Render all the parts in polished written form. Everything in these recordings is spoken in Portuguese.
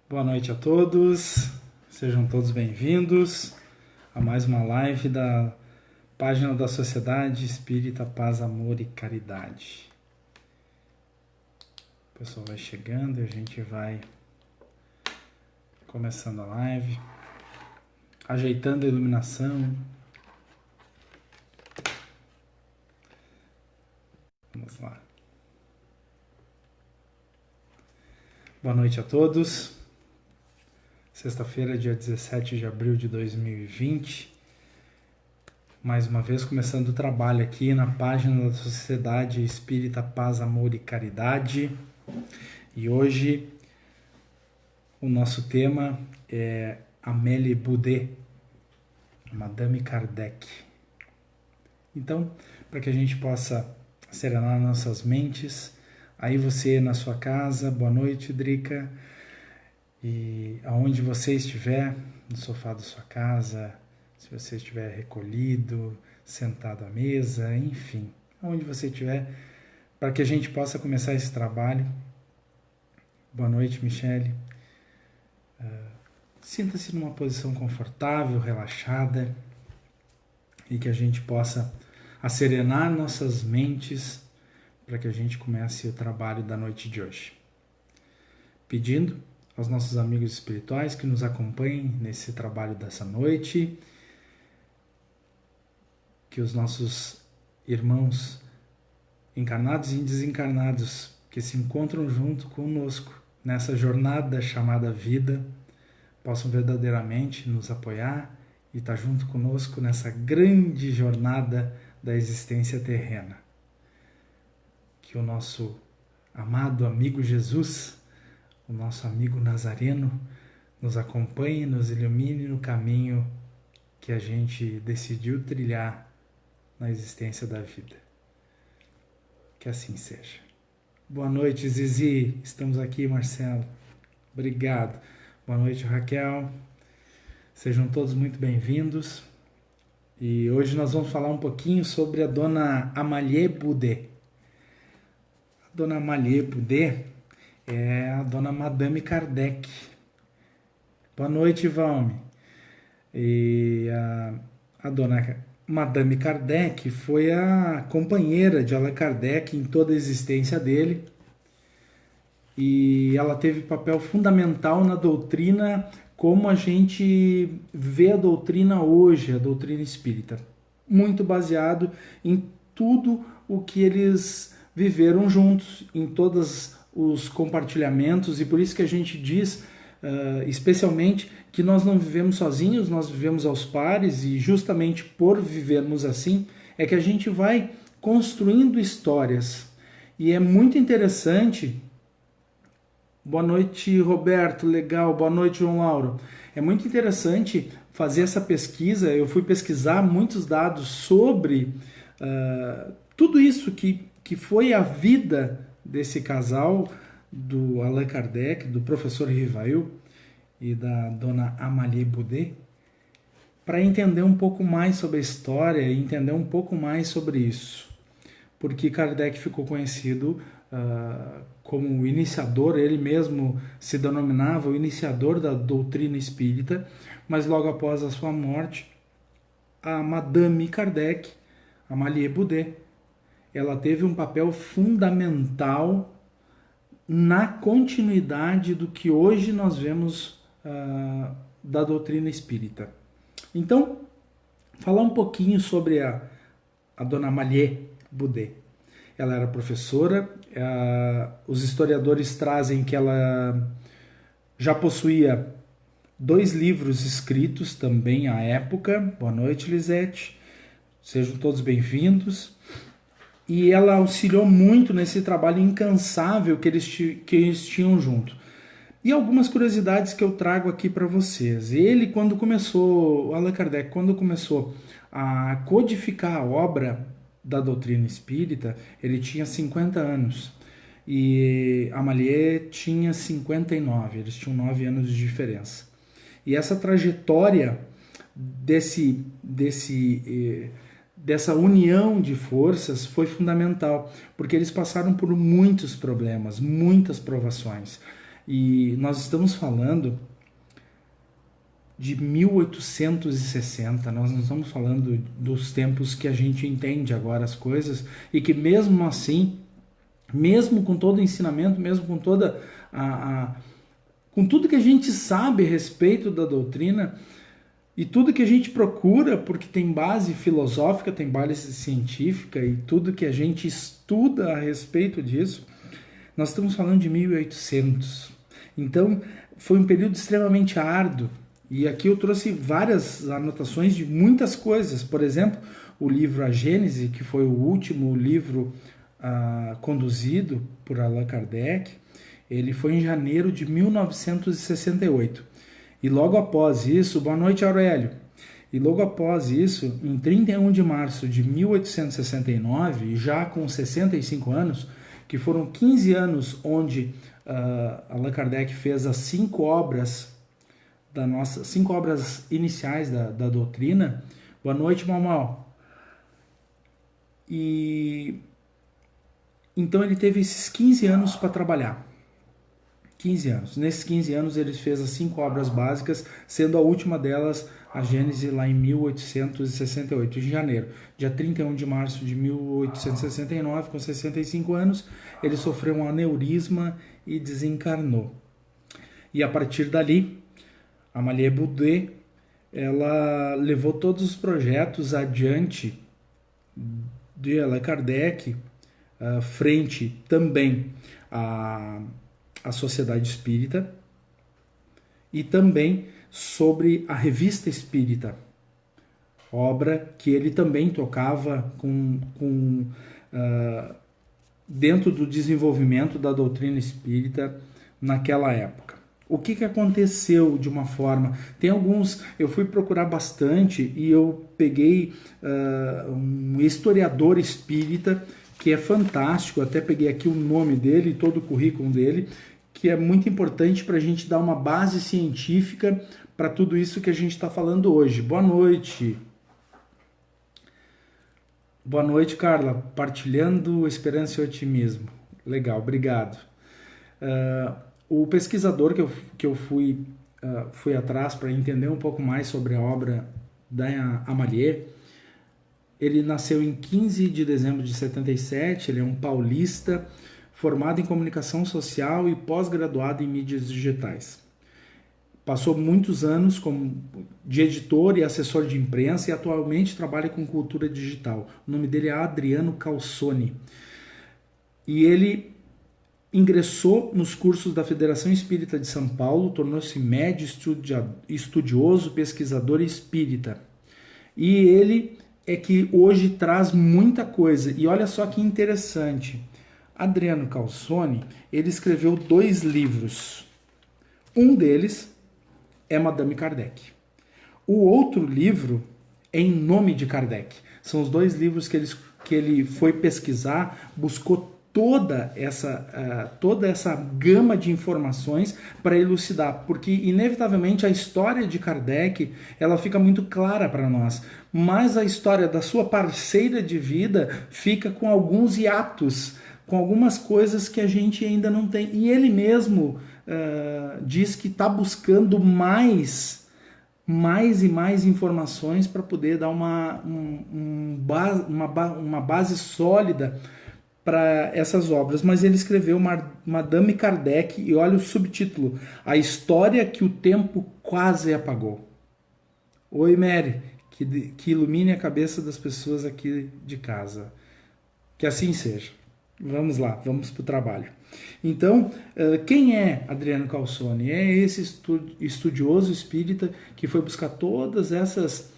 Boa noite a todos, sejam todos bem-vindos a mais uma live da página da Sociedade Espírita Paz, Amor e Caridade. O pessoal vai chegando e a gente vai começando a live, ajeitando a iluminação. Vamos lá. Boa noite a todos. Sexta-feira, dia 17 de abril de 2020. Mais uma vez começando o trabalho aqui na página da Sociedade Espírita Paz, Amor e Caridade. E hoje o nosso tema é Amélie Boudet, Madame Kardec. Então, para que a gente possa serenar nossas mentes, aí você na sua casa, boa noite, Drica, e aonde você estiver, no sofá da sua casa, se você estiver recolhido, sentado à mesa, enfim, aonde você estiver, para que a gente possa começar esse trabalho. Boa noite, Michele. Sinta-se numa posição confortável, relaxada, e que a gente possa acerenar nossas mentes para que a gente comece o trabalho da noite de hoje. Pedindo aos nossos amigos espirituais que nos acompanhem nesse trabalho dessa noite, que os nossos irmãos encarnados e desencarnados que se encontram junto conosco nessa jornada chamada vida, possam verdadeiramente nos apoiar e estar junto conosco nessa grande jornada da existência terrena. Que o nosso amado amigo Jesus, o nosso amigo Nazareno, nos acompanhe, nos ilumine no caminho que a gente decidiu trilhar na existência da vida. Que assim seja. Boa noite, Zizi. Estamos aqui, Marcelo. Obrigado. Boa noite, Raquel. Sejam todos muito bem-vindos. E hoje nós vamos falar um pouquinho sobre a dona Amélie Boudet. A dona Amélie Boudet é a dona Madame Kardec. Boa noite, Valme. E a dona Madame Kardec foi a companheira de Allan Kardec em toda a existência dele. E ela teve papel fundamental na doutrina como a gente vê a doutrina hoje, a doutrina espírita. Muito baseado em tudo o que eles viveram juntos, em todos os compartilhamentos, e por isso que a gente diz, especialmente, que nós não vivemos sozinhos, nós vivemos aos pares, e justamente por vivermos assim, é que a gente vai construindo histórias. E é muito interessante. Boa noite, Roberto, legal. Boa noite, João Lauro. É muito interessante fazer essa pesquisa. Eu fui pesquisar muitos dados sobre tudo isso que foi a vida desse casal, do Allan Kardec, do professor Rivail e da dona Amélie Boudet, para entender um pouco mais sobre a história e entender um pouco mais sobre isso. Porque Kardec ficou conhecido como o iniciador, ele mesmo se denominava o iniciador da doutrina espírita, mas logo após a sua morte, a Madame Kardec, Amélie Boudet, ela teve um papel fundamental na continuidade do que hoje nós vemos da doutrina espírita. Então, falar um pouquinho sobre a dona Amélie Boudet. Ela era professora, os historiadores trazem que ela já possuía 2 livros escritos também à época. Boa noite, Lisete. Sejam todos bem-vindos. E ela auxiliou muito nesse trabalho incansável que eles tinham junto. E algumas curiosidades que eu trago aqui para vocês. Allan Kardec, quando começou a codificar a obra da doutrina espírita, ele tinha 50 anos. E a Amélie tinha 59, eles tinham 9 anos de diferença. E essa trajetória dessa união de forças foi fundamental, porque eles passaram por muitos problemas, muitas provações. E nós estamos falando de 1860, nós não estamos falando dos tempos que a gente entende agora as coisas, e que mesmo assim, mesmo com todo o ensinamento, mesmo com toda com tudo que a gente sabe a respeito da doutrina e tudo que a gente procura, porque tem base filosófica, tem base científica e tudo que a gente estuda a respeito disso, nós estamos falando de 1800. Então, foi um período extremamente árduo. E aqui eu trouxe várias anotações de muitas coisas. Por exemplo, o livro A Gênese, que foi o último livro conduzido por Allan Kardec, ele foi em janeiro de 1968. E logo após isso, boa noite, Aurélio. E logo após isso, em 31 de março de 1869, já com 65 anos, que foram 15 anos onde Allan Kardec fez as 5 obras 5 obras iniciais da doutrina. Boa noite, Mal. E então ele teve esses 15 anos para trabalhar. 15 anos. Nesses 15 anos ele fez as 5 obras básicas, sendo a última delas a Gênese lá em 1868, em janeiro. Dia 31 de março de 1869, com 65 anos, ele sofreu um aneurisma e desencarnou. E a partir dali, Amalie Boudet, ela levou todos os projetos adiante de Allan Kardec, frente também à Sociedade Espírita e também sobre a Revista Espírita, obra que ele também tocava dentro do desenvolvimento da doutrina espírita naquela época. O que aconteceu de uma forma? Tem alguns, eu fui procurar bastante e eu peguei um historiador espírita que é fantástico, até peguei aqui o nome dele e todo o currículo dele, que é muito importante para a gente dar uma base científica para tudo isso que a gente está falando hoje. Boa noite. Boa noite, Carla. Partilhando esperança e otimismo. Legal, obrigado. O pesquisador que eu fui atrás para entender um pouco mais sobre a obra da Amalie, ele nasceu em 15 de dezembro de 77, ele é um paulista, formado em comunicação social e pós-graduado em mídias digitais. Passou muitos anos de editor e assessor de imprensa e atualmente trabalha com cultura digital. O nome dele é Adriano Calzoni. E ele ingressou nos cursos da Federação Espírita de São Paulo, tornou-se médium estudioso, pesquisador espírita. E ele é que hoje traz muita coisa. E olha só que interessante. Adriano Calzoni, ele escreveu 2 livros. Um deles é Madame Kardec. O outro livro é Em Nome de Kardec. São os 2 livros que ele foi pesquisar, buscou toda essa gama de informações para elucidar, porque inevitavelmente a história de Kardec ela fica muito clara para nós, mas a história da sua parceira de vida fica com alguns hiatos, com algumas coisas que a gente ainda não tem. E ele mesmo diz que está buscando mais e mais informações para poder dar uma base sólida para essas obras. Mas ele escreveu Madame Kardec e olha o subtítulo: A História que o Tempo Quase Apagou. Oi, Mary, que ilumine a cabeça das pessoas aqui de casa. Que assim seja. Vamos lá, vamos para o trabalho. Então, quem é Adriano Calzoni? É esse estudioso espírita que foi buscar todas essas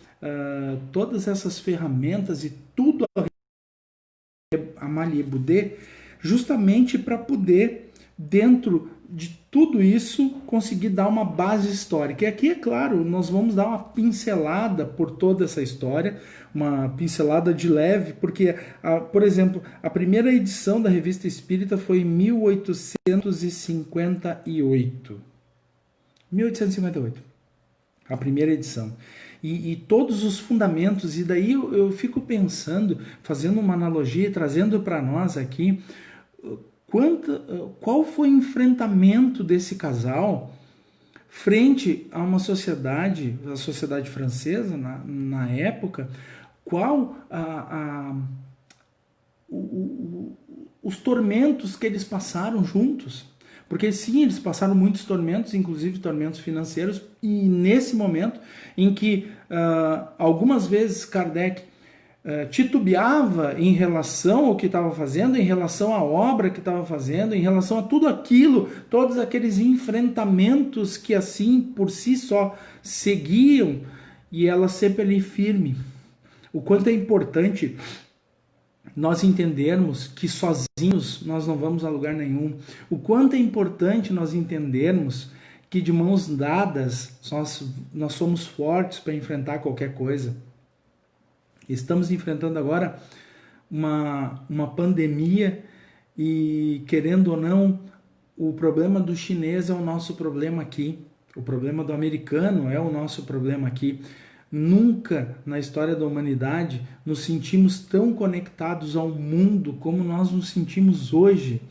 ferramentas e tudo a Amalie Boudet, justamente para poder, dentro de tudo isso, conseguir dar uma base histórica. E aqui, é claro, nós vamos dar uma pincelada por toda essa história, uma pincelada de leve, porque, por exemplo, a primeira edição da Revista Espírita foi em 1858. 1858, a primeira edição. E todos os fundamentos, e daí eu fico pensando, fazendo uma analogia, trazendo para nós aqui, Qual foi o enfrentamento desse casal frente a uma sociedade, a sociedade francesa na época, qual os tormentos que eles passaram juntos? Porque sim, eles passaram muitos tormentos, inclusive tormentos financeiros, e nesse momento em que algumas vezes Kardec titubeava em relação ao que estava fazendo, em relação à obra que estava fazendo, em relação a tudo aquilo, todos aqueles enfrentamentos que assim por si só seguiam, e ela sempre ali firme. O quanto é importante nós entendermos que sozinhos nós não vamos a lugar nenhum. O quanto é importante nós entendermos que de mãos dadas nós somos fortes para enfrentar qualquer coisa. Estamos enfrentando agora uma pandemia e, querendo ou não, o problema do chinês é o nosso problema aqui. O problema do americano é o nosso problema aqui. Nunca na história da humanidade nos sentimos tão conectados ao mundo como nós nos sentimos hoje,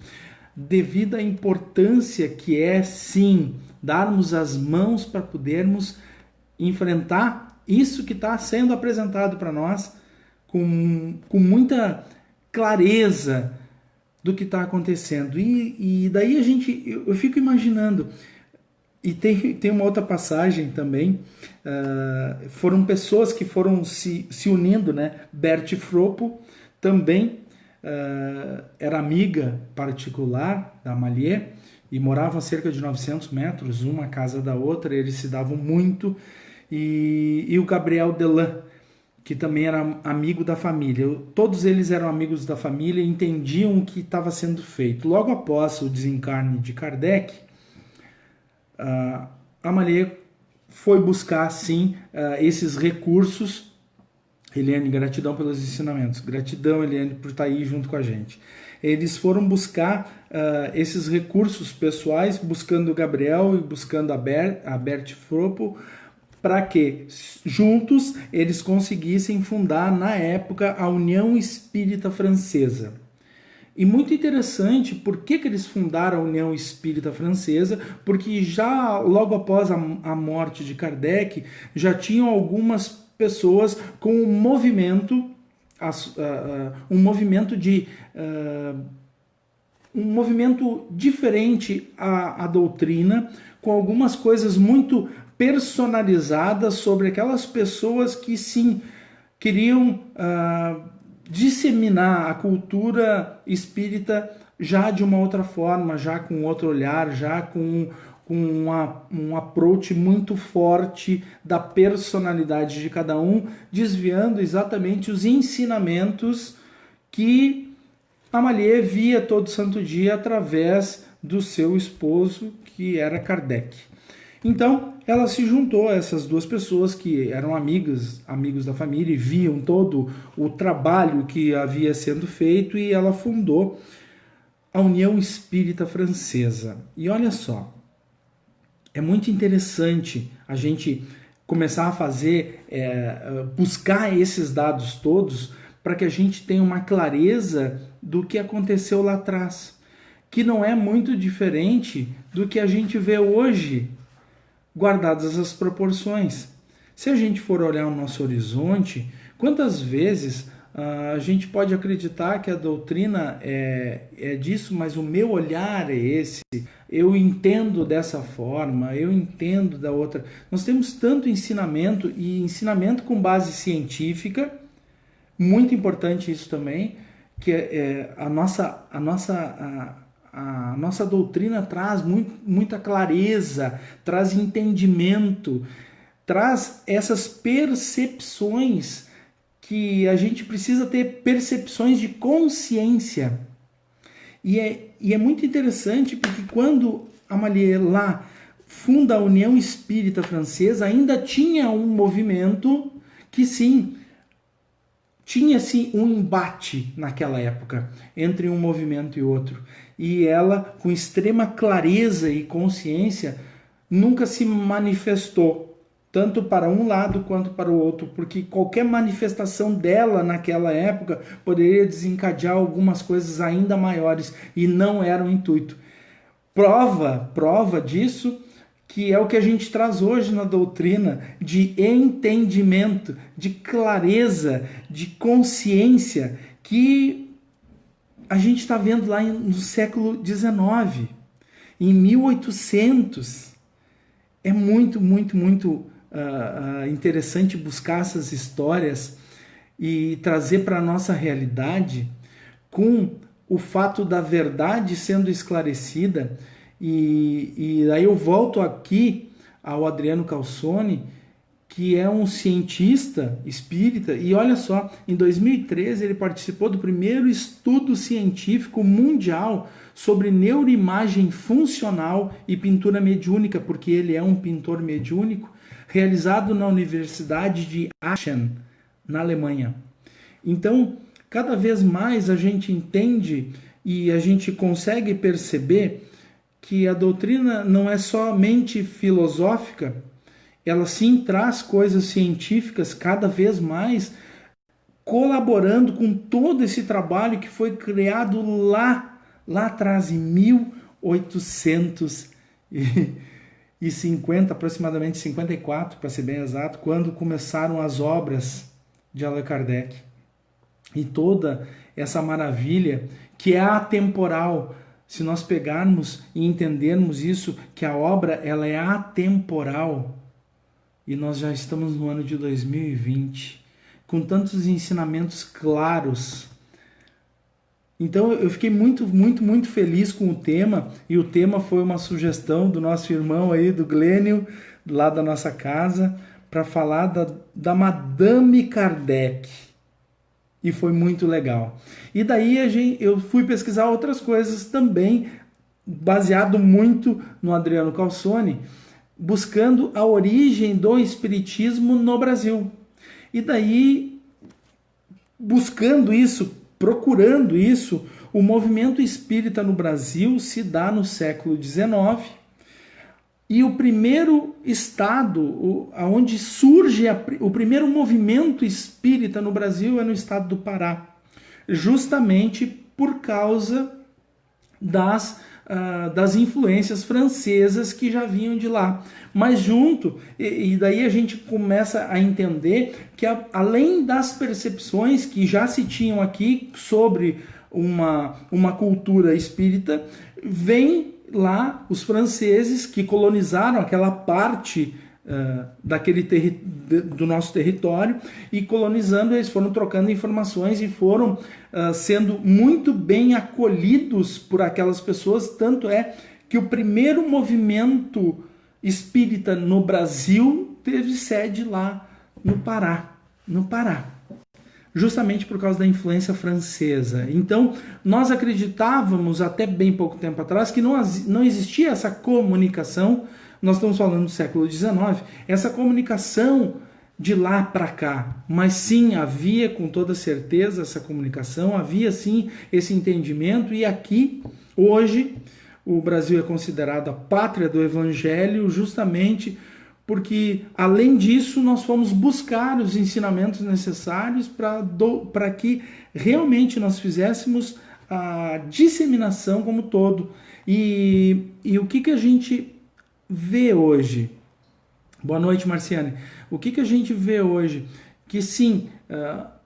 devido à importância que é, sim, darmos as mãos para podermos enfrentar isso que está sendo apresentado para nós com muita clareza do que está acontecendo. E daí eu fico imaginando, e tem uma outra passagem também, foram pessoas que foram se unindo, né? Berti Fropo também era amiga particular da Amélie e moravam a cerca de 900 metros, uma casa da outra, eles se davam muito. E o Gabriel Delan, que também era amigo da família. Todos eles eram amigos da família e entendiam o que estava sendo feito. Logo após o desencarne de Kardec, a Amélie foi buscar, sim, esses recursos. Eliane, gratidão pelos ensinamentos. Gratidão, Eliane, por estar aí junto com a gente. Eles foram buscar esses recursos pessoais, buscando o Gabriel e buscando a Berti Fropo, para que juntos eles conseguissem fundar, na época, a União Espírita Francesa. E muito interessante, por que eles fundaram a União Espírita Francesa? Porque já logo após a morte de Kardec, já tinham algumas pessoas com um movimento diferente à doutrina, com algumas coisas muito personalizadas sobre aquelas pessoas que sim queriam disseminar a cultura espírita já de uma outra forma, já com outro olhar, já com um approach muito forte da personalidade de cada um, desviando exatamente os ensinamentos que Amélie via todo santo dia através do seu esposo, que era Kardec. Então, ela se juntou a essas duas pessoas que eram amigos da família e viam todo o trabalho que havia sendo feito, e ela fundou a União Espírita Francesa. E olha só, é muito interessante a gente começar a fazer, buscar esses dados todos para que a gente tenha uma clareza do que aconteceu lá atrás, que não é muito diferente do que a gente vê hoje, guardadas as proporções. Se a gente for olhar o nosso horizonte, quantas vezes a gente pode acreditar que a doutrina é disso, mas o meu olhar é esse, eu entendo dessa forma, eu entendo da outra. Nós temos tanto ensinamento, e ensinamento com base científica, muito importante isso também, que a nossa doutrina traz muita clareza, traz entendimento, traz essas percepções que a gente precisa ter, percepções de consciência. E é muito interessante porque quando Amélie lá funda a União Espírita Francesa, ainda tinha um movimento que sim, tinha-se um embate naquela época entre um movimento e outro. E ela, com extrema clareza e consciência, nunca se manifestou tanto para um lado quanto para o outro, porque qualquer manifestação dela naquela época poderia desencadear algumas coisas ainda maiores, e não era o intuito. Prova disso, que é o que a gente traz hoje na doutrina, de entendimento, de clareza, de consciência, que a gente está vendo lá no século XIX, em 1800. É muito interessante buscar essas histórias e trazer para a nossa realidade, com o fato da verdade sendo esclarecida. E aí eu volto aqui ao Adriano Calzone, que é um cientista espírita, e olha só, em 2013 ele participou do primeiro estudo científico mundial sobre neuroimagem funcional e pintura mediúnica, porque ele é um pintor mediúnico, realizado na Universidade de Aachen, na Alemanha. Então, cada vez mais a gente entende e a gente consegue perceber que a doutrina não é somente filosófica, ela sim traz coisas científicas cada vez mais, colaborando com todo esse trabalho que foi criado lá atrás, em 1850, aproximadamente 54, para ser bem exato, quando começaram as obras de Allan Kardec. E toda essa maravilha que é atemporal. Se nós pegarmos e entendermos isso, que a obra ela é atemporal, e nós já estamos no ano de 2020, com tantos ensinamentos claros. Então eu fiquei muito feliz com o tema, e o tema foi uma sugestão do nosso irmão aí, do Glênio, lá da nossa casa, para falar da Madame Kardec. E foi muito legal. E daí eu fui pesquisar outras coisas também, baseado muito no Adriano Calzone, buscando a origem do espiritismo no Brasil. E daí, buscando isso, procurando isso, o movimento espírita no Brasil se dá no século XIX, e o primeiro estado onde surge o primeiro movimento espírita no Brasil é no estado do Pará, justamente por causa das influências francesas que já vinham de lá. Mas junto, e daí a gente começa a entender que além das percepções que já se tinham aqui sobre uma cultura espírita, vem lá os franceses que colonizaram aquela parte do nosso território, e colonizando, eles foram trocando informações e foram sendo muito bem acolhidos por aquelas pessoas. Tanto é que o primeiro movimento espírita no Brasil teve sede lá no Pará, justamente por causa da influência francesa. Então, nós acreditávamos até bem pouco tempo atrás que não existia essa comunicação. Nós estamos falando do século XIX, essa comunicação de lá para cá. Mas sim, havia com toda certeza essa comunicação, havia sim esse entendimento, e aqui, hoje, o Brasil é considerado a pátria do Evangelho, justamente porque, além disso, nós fomos buscar os ensinamentos necessários para que realmente nós fizéssemos a disseminação como todo. E o que a gente vê hoje? Boa noite, Marciane. O que a gente vê hoje? Que sim,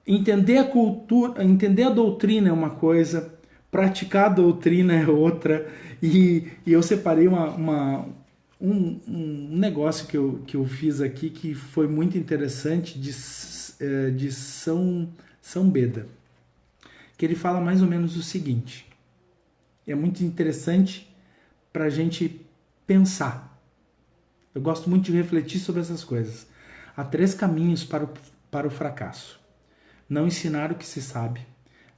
entender a cultura, entender a doutrina é uma coisa, praticar a doutrina é outra, e eu separei um negócio que eu fiz aqui que foi muito interessante, de São Beda, que ele fala mais ou menos o seguinte, é muito interessante para a gente pensar. Eu gosto muito de refletir sobre essas coisas. Há 3 caminhos para o fracasso: não ensinar o que se sabe,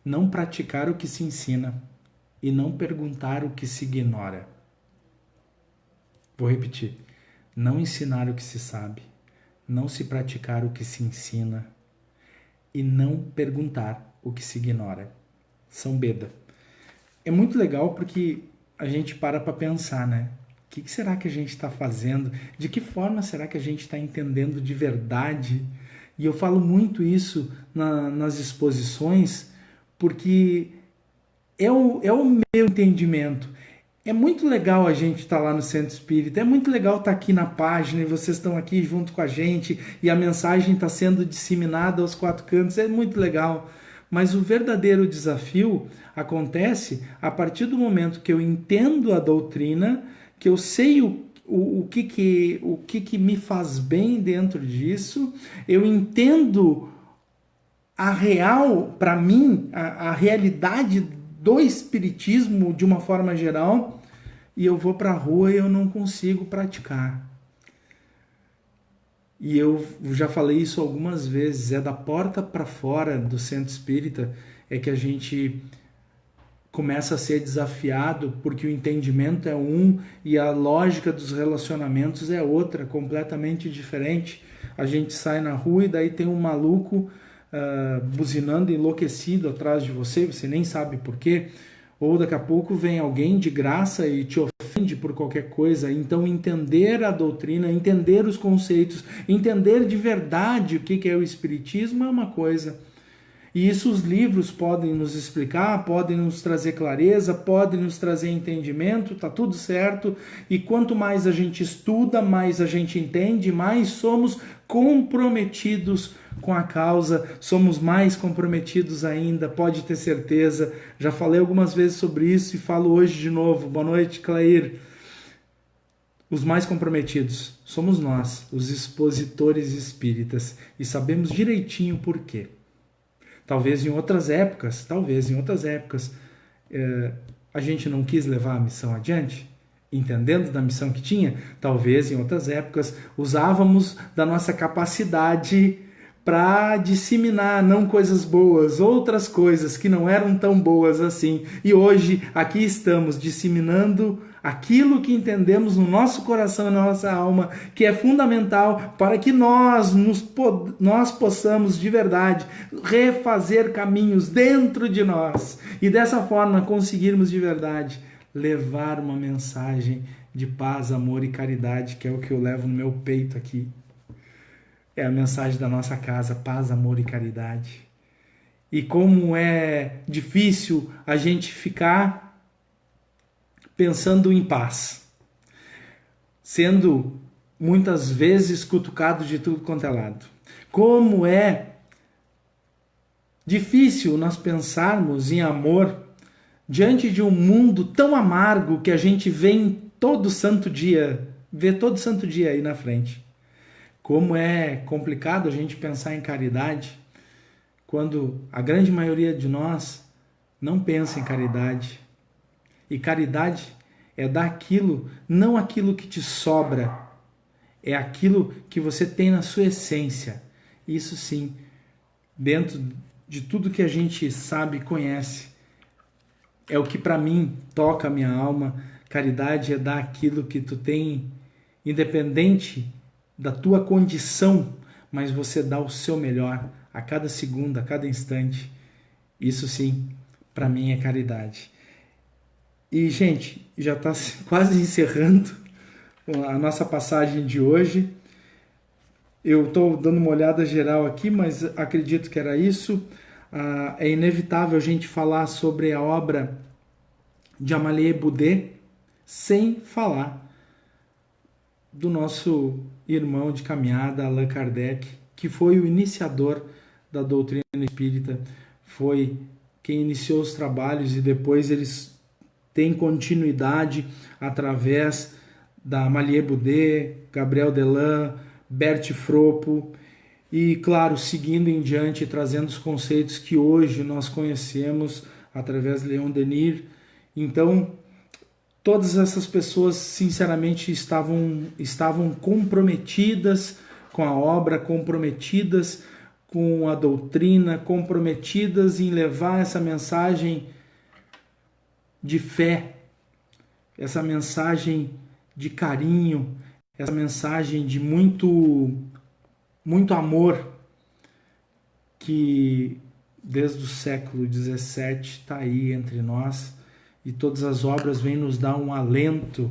não praticar o que se ensina e não perguntar o que se ignora. Vou repetir: não ensinar o que se sabe, não se praticar o que se ensina e não perguntar o que se ignora. São Beda. É muito legal porque a gente para pensar, né? que será que a gente está fazendo? De que forma será que a gente está entendendo de verdade? E eu falo muito isso nas exposições, porque é o meu entendimento. É muito legal a gente estar lá no Centro Espírita, é muito legal estar aqui na página e vocês estão aqui junto com a gente e a mensagem está sendo disseminada aos quatro cantos, é muito legal. Mas o verdadeiro desafio acontece a partir do momento que eu entendo a doutrina, que eu sei o que me faz bem dentro disso, eu entendo a real, para mim, a realidade do espiritismo de uma forma geral, e eu vou para a rua e eu não consigo praticar. E eu já falei isso algumas vezes, é da porta para fora do centro espírita é que a gente começa a ser desafiado, porque o entendimento é um e a lógica dos relacionamentos é outra, completamente diferente. A gente sai na rua e daí tem um maluco buzinando enlouquecido atrás de você, você nem sabe por quê, ou daqui a pouco vem alguém de graça e te ofende por qualquer coisa. Então entender a doutrina, entender os conceitos, entender de verdade o que é o espiritismo é uma coisa. E isso os livros podem nos explicar, podem nos trazer clareza, podem nos trazer entendimento, tá tudo certo. E quanto mais a gente estuda, mais a gente entende, mais somos comprometidos com a causa, somos mais comprometidos ainda, pode ter certeza. Já falei algumas vezes sobre isso e falo hoje de novo. Boa noite, Clair. Os mais comprometidos somos nós, os expositores espíritas, e sabemos direitinho por quê. Talvez em outras épocas, a gente não quis levar a missão adiante, entendendo da missão que tinha. Talvez em outras épocas usávamos da nossa capacidade para disseminar não coisas boas, outras coisas que não eram tão boas assim. E hoje aqui estamos disseminando aquilo que entendemos no nosso coração e na nossa alma, que é fundamental para que nós possamos de verdade refazer caminhos dentro de nós e dessa forma conseguirmos de verdade levar uma mensagem de paz, amor e caridade, que é o que eu levo no meu peito aqui. É a mensagem da nossa casa, paz, amor e caridade. E como é difícil a gente ficar pensando em paz, sendo muitas vezes cutucado de tudo quanto é lado. Como é difícil nós pensarmos em amor diante de um mundo tão amargo que a gente vê todo santo dia aí na frente. Como é complicado a gente pensar em caridade quando a grande maioria de nós não pensa em caridade. E caridade é dar aquilo, não aquilo que te sobra, é aquilo que você tem na sua essência. Isso sim, dentro de tudo que a gente sabe e conhece, é o que para mim toca a minha alma. Caridade é dar aquilo que tu tem, independente da tua condição, mas você dá o seu melhor a cada segundo, a cada instante. Isso sim, para mim é caridade. E, gente, já está quase encerrando a nossa passagem de hoje. Eu estou dando uma olhada geral aqui, mas acredito que era isso. É inevitável a gente falar sobre a obra de Amalie Boudet sem falar do nosso irmão de caminhada, Allan Kardec, que foi o iniciador da doutrina espírita, foi quem iniciou os trabalhos e depois eles têm continuidade através da Amalie Boudet, Gabriel Delan, Bert Froppo e, claro, seguindo em diante, trazendo os conceitos que hoje nós conhecemos através de Leon Denis. Então, todas essas pessoas, sinceramente, estavam comprometidas com a obra, comprometidas com a doutrina, comprometidas em levar essa mensagem de fé, essa mensagem de carinho, essa mensagem de muito amor, que desde o século XVII está aí entre nós, e todas as obras vêm nos dar um alento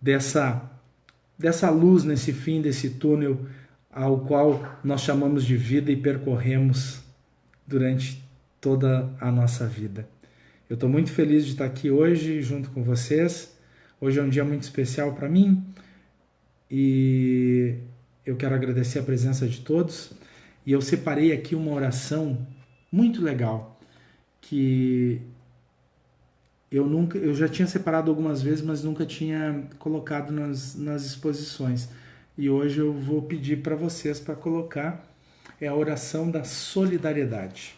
dessa luz nesse fim desse túnel ao qual nós chamamos de vida e percorremos durante toda a nossa vida. Eu estou muito feliz de estar aqui hoje junto com vocês. Hoje é um dia muito especial para mim e eu quero agradecer a presença de todos. E eu separei aqui uma oração muito legal que eu já tinha separado algumas vezes, mas nunca tinha colocado nas exposições. E hoje eu vou pedir para vocês para colocar. É a oração da solidariedade.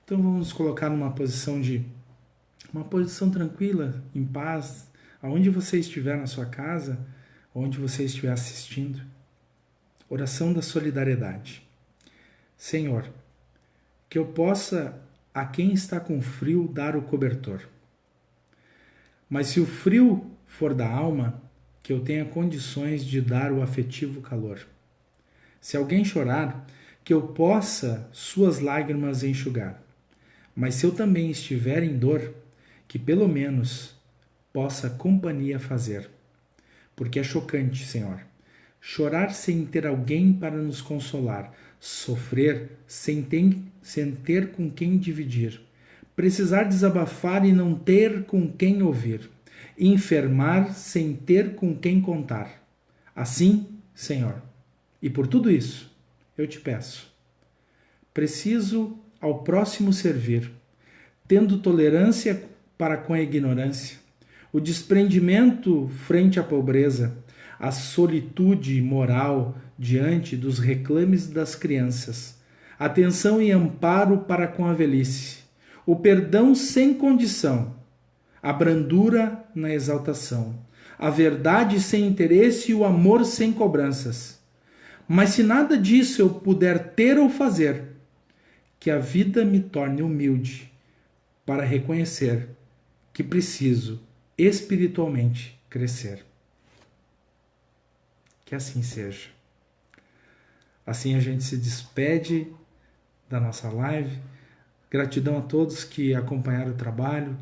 Então vamos nos colocar numa posição tranquila, em paz, aonde você estiver na sua casa, onde você estiver assistindo. Oração da solidariedade. Senhor, que eu possa a quem está com frio dar o cobertor. Mas se o frio for da alma, que eu tenha condições de dar o afetivo calor. Se alguém chorar, que eu possa suas lágrimas enxugar. Mas se eu também estiver em dor, que pelo menos possa companhia fazer. Porque é chocante, Senhor, chorar sem ter alguém para nos consolar, sofrer sem ter com quem dividir, precisar desabafar e não ter com quem ouvir, enfermar sem ter com quem contar. Assim, Senhor, e por tudo isso, eu te peço, preciso ao próximo servir, tendo tolerância para com a ignorância, o desprendimento frente à pobreza, a solitude moral diante dos reclames das crianças, atenção e amparo para com a velhice, o perdão sem condição, a brandura na exaltação, a verdade sem interesse e o amor sem cobranças. Mas se nada disso eu puder ter ou fazer, que a vida me torne humilde para reconhecer que preciso espiritualmente crescer. Que assim seja. Assim a gente se despede da nossa live. Gratidão a todos que acompanharam o trabalho.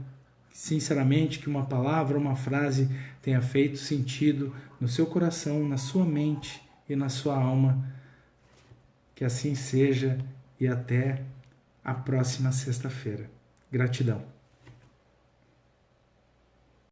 Sinceramente, que uma palavra, uma frase tenha feito sentido no seu coração, na sua mente e na sua alma. Que assim seja e até a próxima sexta-feira. Gratidão.